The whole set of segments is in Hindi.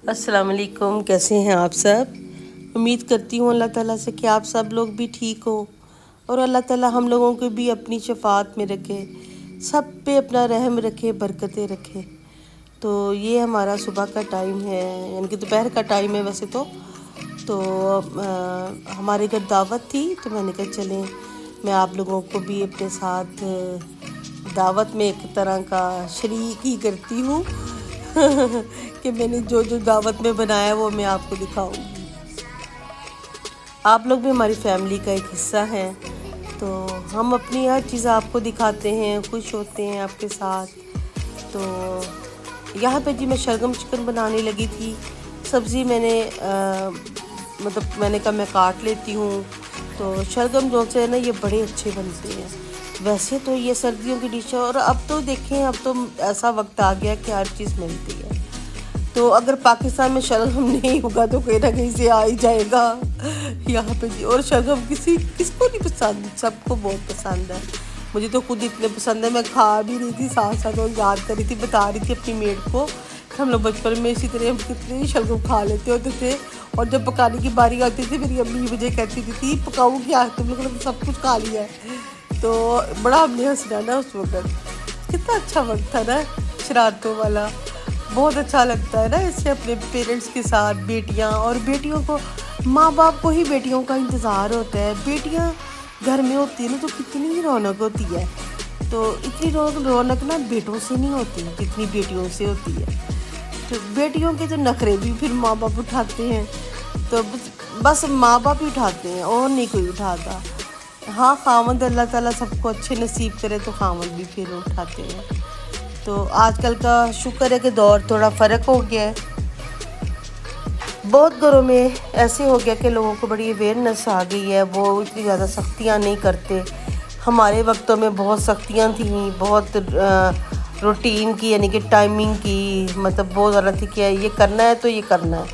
अस्सलाम वालेकुम। कैसे हैं आप सब? उम्मीद करती हूँ अल्लाह ताला से कि आप सब लोग भी ठीक हो और अल्लाह ताला हम लोगों को भी अपनी शफ़ात में रखे, सब पे अपना रहम रखे, बरकतें रखे। तो ये हमारा सुबह का टाइम है, यानी कि दोपहर का टाइम है वैसे तो हमारे घर दावत थी तो मैंने कहा चलें मैं आप लोगों को भी अपने साथ दावत में एक तरह का शरीक ही करती हूँ कि मैंने जो जो दावत में बनाया वो मैं आपको दिखाऊंगी। आप लोग भी हमारी फैमिली का एक हिस्सा हैं, तो हम अपनी हर चीज़ आपको दिखाते हैं, खुश होते हैं आपके साथ। तो यहाँ पे जी मैं शलगम चिकन बनाने लगी थी। सब्ज़ी मैंने कहा मैं काट लेती हूँ। तो शलगम जो से है ना ये बड़े अच्छे बनते हैं। वैसे तो ये सर्दियों की डिश है और अब तो देखें, अब तो ऐसा वक्त आ गया कि हर चीज़ मिलती है। तो अगर पाकिस्तान में शलगम नहीं होगा तो कहीं ना कहीं से आ ही जाएगा यहाँ पे जी। और शलगम किसको नहीं पसंद, सबको बहुत पसंद है। मुझे तो खुद इतने पसंद है, मैं खा भी रही थी साथ साथ और याद कर रही थी, बता रही थी अपनी मेड को कि हम लोग बचपन में इसी तरह हम कितने शलगम खा लेते होते थे। और जब पकाने की बारी आती थी मेरी अम्मी मुझे कहती थी पकाऊँ क्या, तुम लोगों ने सब कुछ खा लिया है। तो बड़ा हमने हंसना ना उस वक्त, कितना अच्छा वक्त था ना शरारतों वाला। बहुत अच्छा लगता है ना इससे अपने पेरेंट्स के साथ। बेटियां और बेटियों को, माँ बाप को ही बेटियों का इंतज़ार होता है। बेटियां घर में होती है ना तो कितनी रौनक होती है। तो इतनी रौनक ना बेटों से नहीं होती जितनी बेटियों से होती है। तो बेटियों के तो नखरे भी फिर माँ बाप उठाते हैं, तो बस माँ बाप ही उठाते हैं और नहीं कोई उठाता। हाँ, खामद अल्लाह ताला सबको अच्छे नसीब करे तो खामद भी फिर उठाते हैं। तो आजकल का शुक्र है कि दौर थोड़ा फ़र्क हो गया है। बहुत घरों में ऐसे हो गया कि लोगों को बड़ी अवेयरनेस आ गई है, वो इतनी ज़्यादा सख्तियाँ नहीं करते। हमारे वक्तों में बहुत सख्तियाँ थी, बहुत रूटीन की, यानी कि टाइमिंग की, मतलब बहुत ज़्यादा थी कि ये करना है तो ये करना है,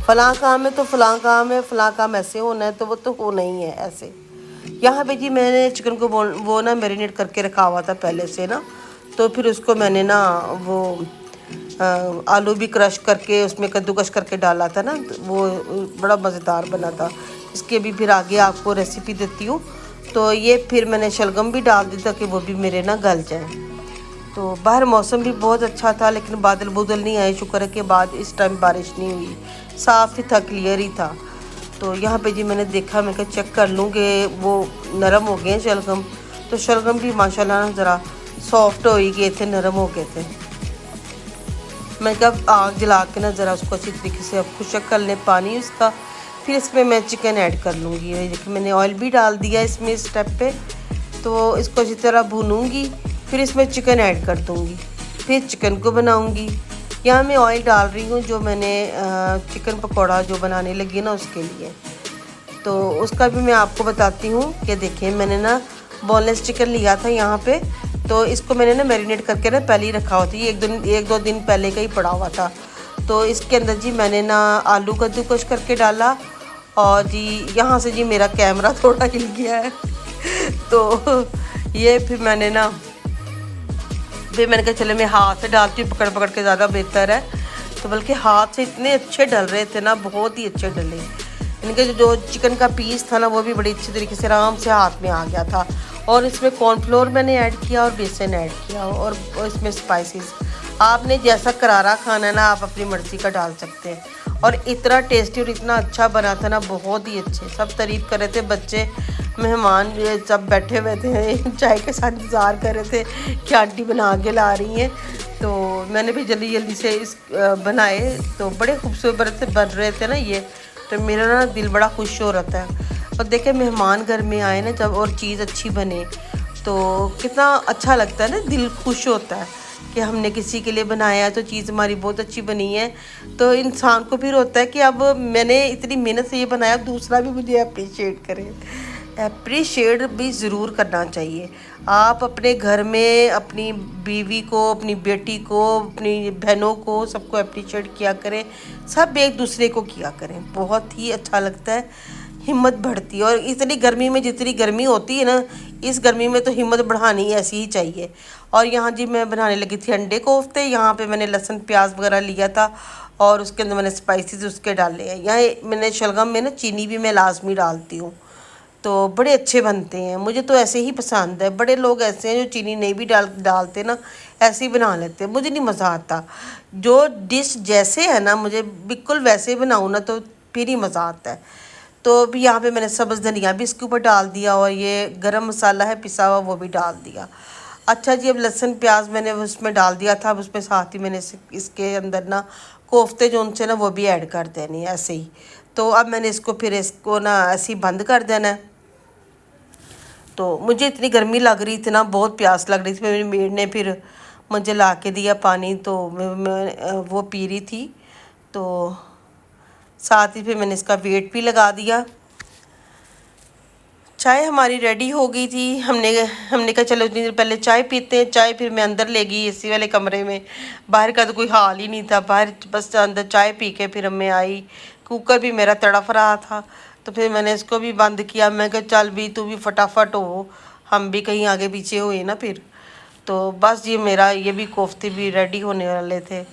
फ़लाँ काम है तो फ़लाँ काम है, फ़लाँ काम ऐसे होना है तो वो तो होना ही है ऐसे। यहाँ पे जी मैंने चिकन को वो ना मैरिनेट करके रखा हुआ था पहले से ना। तो फिर उसको मैंने ना वो आलू भी क्रश करके उसमें कद्दूकश करके डाला था ना, तो वो बड़ा मज़ेदार बना था। इसके भी फिर आगे आपको रेसिपी देती हूँ। तो ये फिर मैंने शलगम भी डाल दी था कि वो भी मेरे ना गल जाए। तो बाहर मौसम भी बहुत अच्छा था, लेकिन बादल बुदल नहीं आए, शुक्र है कि बाद इस टाइम बारिश नहीं हुई, साफ़ ही था, क्लियर ही था। तो यहाँ पे जी मैंने देखा, मैं कहा चेक कर लूँ कि वो नरम हो गए हैं शलगम। तो शलगम भी माशाल्लाह ज़रा सॉफ्ट हो ही गए थे, नरम हो गए थे। मैं कब आग जला के ना ज़रा उसको अच्छी तरीके से अब खुशक कर लें पानी उसका, फिर इसमें मैं चिकन ऐड कर लूँगी। देखिए मैंने ऑयल भी डाल दिया इसमें इस स्टेप पे। तो इसको अच्छी तरह भूनूँगी, फिर इसमें चिकन ऐड कर दूँगी, फिर चिकन को बनाऊँगी। यहाँ मैं ऑयल डाल रही हूँ जो मैंने चिकन पकौड़ा जो बनाने लगी ना उसके लिए। तो उसका भी मैं आपको बताती हूँ कि देखिए मैंने ना बोनलेस चिकन लिया था यहाँ पे। तो इसको मैंने ना मैरिनेट करके ना पहले ही रखा हुआ था, ये एक दो दिन पहले का ही पड़ा हुआ था। तो इसके अंदर जी मैंने ना आलू कद्दूकस करके डाला। और जी यहाँ से जी मेरा कैमरा थोड़ा हिल गया है तो ये फिर मैंने कहा चले मैं हाथ से डालती हूँ, पकड़ पकड़ के ज़्यादा बेहतर है। तो बल्कि हाथ से इतने अच्छे डल रहे थे ना, बहुत ही अच्छे डले। इनके जो चिकन का पीस था ना वो भी बड़ी अच्छी तरीके से आराम से हाथ में आ गया था। और इसमें कॉर्नफ्लोर मैंने ऐड किया और बेसन ऐड किया और इसमें स्पाइसेस आपने जैसा करारा खाना है ना आप अपनी मर्ज़ी का डाल सकते हैं। और इतना टेस्टी और इतना अच्छा बना था ना, बहुत ही अच्छे, सब तारीफ़ कर रहे थे। बच्चे मेहमान सब बैठे हुए थे, चाय के साथ इंतज़ार कर रहे थे कि आंटी बना के ला रही हैं। तो मैंने भी जल्दी जल्दी से बनाए, तो बड़े खूबसूरत से बन रहे थे ना ये। तो मेरा ना दिल बड़ा खुश हो रहा था। और देखे मेहमान घर में आए ना जब और चीज़ अच्छी बने तो कितना अच्छा लगता है ना, दिल खुश होता है कि हमने किसी के लिए बनाया है तो चीज़ हमारी बहुत अच्छी बनी है। तो इंसान को फिर होता है कि अब मैंने इतनी मेहनत से ये बनाया, दूसरा भी मुझे अप्रिशिएट करे। अप्रिशिएट भी ज़रूर करना चाहिए। आप अपने घर में अपनी बीवी को, अपनी बेटी को, अपनी बहनों को, सबको अप्रिशिएट किया करें, सब एक दूसरे को किया करें, बहुत ही अच्छा लगता है, हिम्मत बढ़ती है। और इतनी गर्मी में जितनी गर्मी होती है ना, इस गर्मी में तो हिम्मत बढ़ानी ऐसी ही चाहिए। और यहाँ जी मैं बनाने लगी थी अंडे कोफ्ते। यहाँ पे मैंने लहसुन प्याज वगैरह लिया था और उसके अंदर मैंने स्पाइसेस उसके डाले हैं। यहाँ मैंने शलगम में ना चीनी भी मैं लाजमी डालती हूँ, तो बड़े अच्छे बनते हैं। मुझे तो ऐसे ही पसंद है। बड़े लोग ऐसे हैं जो चीनी नहीं भी डालते ना, ऐसे ही बना लेते हैं। मुझे नहीं मज़ा आता। जो डिश जैसे है ना, मुझे बिल्कुल वैसे बनाऊँ ना तो फिर ही मज़ा आता है। तो अभी यहाँ पे मैंने सब्ज़ धनिया भी इसके ऊपर डाल दिया और ये गरम मसाला है पिसा हुआ, वो भी डाल दिया। अच्छा जी, अब लहसुन प्याज मैंने उसमें डाल दिया था। अब उसमें साथ ही मैंने इसके अंदर ना कोफ्ते जो उनसे ना वो भी ऐड कर देने ऐसे ही। तो अब मैंने इसको ना ऐसे ही बंद कर देना है। तो मुझे इतनी गर्मी लग रही थी ना, बहुत प्यास लग रही थी। मेरी मेड ने फिर मुझे ला के दिया पानी, तो मैं वो पी रही थी। तो साथ ही फिर मैंने इसका वेट भी लगा दिया। चाय हमारी रेडी हो गई थी। हमने हमने कहा चलो इतनी देर पहले चाय पीते हैं। चाय फिर मैं अंदर ले गई एसी वाले कमरे में। बाहर का तो कोई हाल ही नहीं था। बाहर बस अंदर चाय पी के फिर मैं आई। कुकर भी मेरा तड़फ रहा था, तो फिर मैंने इसको भी बंद किया। मैं कहा चल भी तू भी फटाफट हो, हम भी कहीं आगे पीछे हुए ना फिर। तो बस ये भी कोफ्ते भी रेडी होने वाले थे।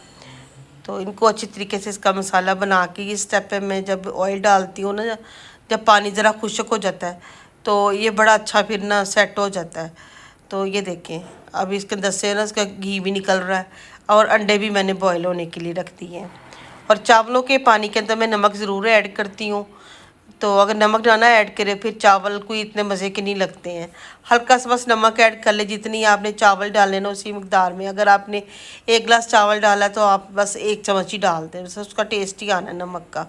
तो इनको अच्छी तरीके से इसका मसाला बना के इस स्टेप पे मैं जब ऑयल डालती हूँ ना, जब पानी ज़रा खुश्क हो जाता है तो ये बड़ा अच्छा फिर ना सेट हो जाता है। तो ये देखें, अब इसके अंदर से ना इसका घी भी निकल रहा है और अंडे भी मैंने बॉयल होने के लिए रख दिए हैं। और चावलों के पानी के अंदर मैं नमक ज़रूर ऐड करती हूँ। तो अगर नमक ना ऐड करें फिर चावल कोई इतने मज़े के नहीं लगते हैं। हल्का सा बस नमक ऐड कर ले, जितनी आपने चावल डाले ना उसी मकदार में। अगर आपने 1 गिलास चावल डाला तो आप बस 1 चम्मच ही डाल दें, बस उसका टेस्ट ही आना है नमक का।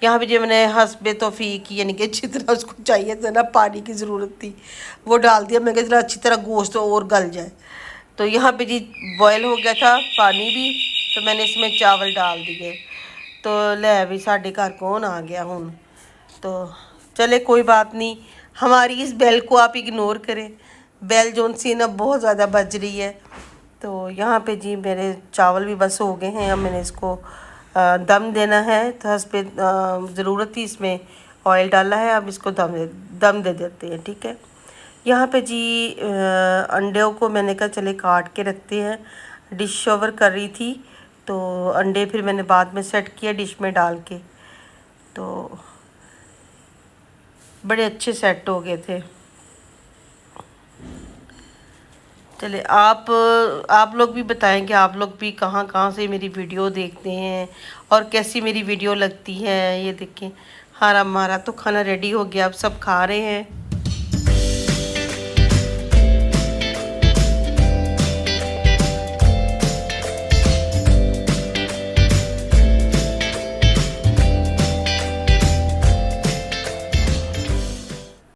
यहाँ पे जो मैंने हस्बे तौफीक यानी कि अच्छी तरह उसको चाहिए था ना, पानी की ज़रूरत थी, वो डाल दिया। मैं जरा अच्छी तरह गोश्त और गल जाए। तो यहाँ पे जी बॉयल हो गया था पानी भी, तो मैंने इसमें चावल डाल दिए। तो ले भी साढ़े घर कौन आ गया हूँ। तो चले कोई बात नहीं, हमारी इस बेल को आप इग्नोर करें। बेल जोन सी ना बहुत ज़्यादा बज रही है। तो यहाँ पे जी मेरे चावल भी बस हो गए हैं। अब मैंने इसको दम देना है। तो इस पे ज़रूरत थी, इसमें ऑयल डाला है। अब इसको दम दे देते हैं, ठीक है। यहाँ पे जी अंडों को मैंने कहा चले काट के रखते हैं। डिश ओवर कर रही थी, तो अंडे फिर मैंने बाद में सेट किया डिश में डाल के। तो बड़े अच्छे सेट हो गए थे। चले आप लोग भी बताएं कि आप लोग भी कहाँ कहाँ से मेरी वीडियो देखते हैं और कैसी मेरी वीडियो लगती है। ये देखें, हमारा तो खाना रेडी हो गया, अब सब खा रहे हैं।